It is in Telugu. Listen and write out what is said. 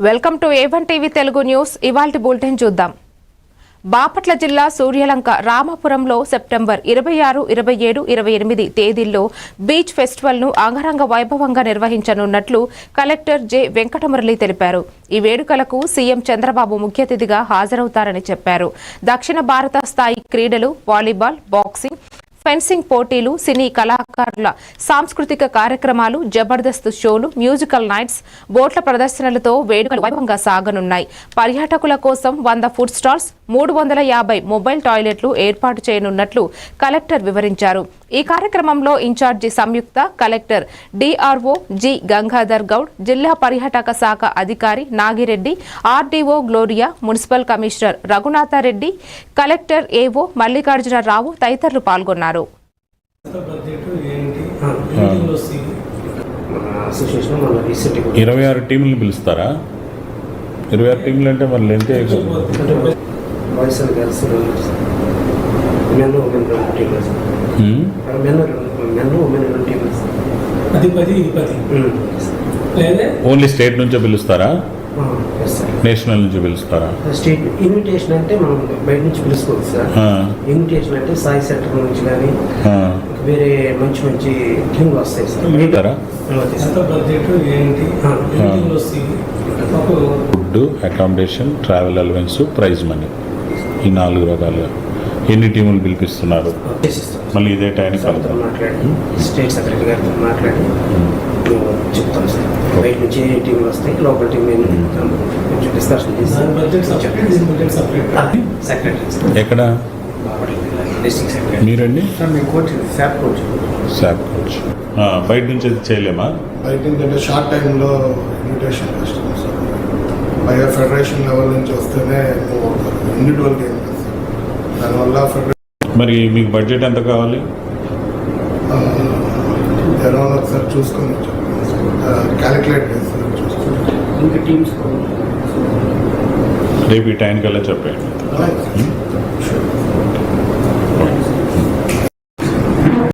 Welcome to A1 TV Telugu news. ఇవాల్టి బులెటిన్ చూద్దాం. బాపట్ల జిల్లా సూర్యలంక రామాపురంలో సెప్టెంబర్ 26, 27, 28 తేదీల్లో బీచ్ ఫెస్టివల్ ను అంగరంగ వైభవంగా నిర్వహించనున్నట్లు కలెక్టర్ జె వెంకటమురళి తెలిపారు. ఈ వేడుకలకు సీఎం చంద్రబాబు ముఖ్య అతిథిగా హాజరవుతారని చెప్పారు. దక్షిణ భారత స్థాయి క్రీడలు, వాలీబాల్, బాక్సింగ్, ఫెన్సింగ్ పోటీలు, సినీ కళాకారుల సాంస్కృతిక కార్యక్రమాలు, జబర్దస్త్ షోలు, మ్యూజికల్ నైట్స్, బోట్ల ప్రదర్శనలతో వేడుకలు వైభవంగా సాగనున్నాయి. పర్యాటకుల కోసం 100 ఫుడ్ స్టాల్స్, 350 మొబైల్ టాయిలెట్లు ఏర్పాటు చేయనున్నట్లు కలెక్టర్ వివరించారు. ఈ కార్యక్రమంలో ఇన్ఛార్జి సంయుక్త collector DRO G Gangadhar Goud, జిల్లా పర్యాటక శాఖ అధికారి Nagireddy, RDO Gloria, municipal commissioner Raghunathareddy, collector AO Mallikarjunarao తదితరులు పాల్గొన్నారు. 26 టీంలు పిలుస్తారా? 26 టీంలు అంటే మళ్ళీ ఎంతే? ఓన్లీ స్టేట్ నుంచే పిలుస్తారా? నేషనల్ నుంచి పిలుస్తారా? స్టేట్ ఇన్విటేషన్ అంటే మనం బయట నుంచి పిలుచుకోవచ్చు సార్. ఇన్విటేషన్ అంటే సాయి సెంటర్ నుంచి కానీ వేరే మంచి మంచి టీంలు వస్తాయి sir. Food, accommodation, travel allowance, prize money, ఈ 4 రకాలుగా ఎన్ని టీములు పిలిపిస్తున్నారు? మళ్ళీ ఇదే టైంకి మాట్లాడి స్టేట్ సెక్రటరీ గారితో మాట్లాడి చెప్తాం సార్. బయట నుంచి ఏ టీంలు వస్తాయి, లోకల్ టీం కొంచెం డిస్కషన్ చేసి సెక్రటరీ ఎక్కడ మీరండి? శాప్ కోచ్. బయట నుంచి చేయలేమా? బయట నుంచి అంటే షార్ట్ టైంలో ఇన్విటేషన్ కష్టం సార్. పైగా ఫెడరేషన్ లెవెల్ నుంచి వస్తేనే మూవ్ అవుతారు, ఇండివిజువల్ గేమ్ కదా సార్. దానివల్ల మరి మీకు బడ్జెట్ ఎంత కావాలి? అరౌండ్ ఒకసారి చూసుకొని క్యాలిక్యులేట్ చేస్తారు, చూసుకొని ఇంకా టీమ్స్ రేపు ఈ టైంకి వెళ్ళి చెప్పండి.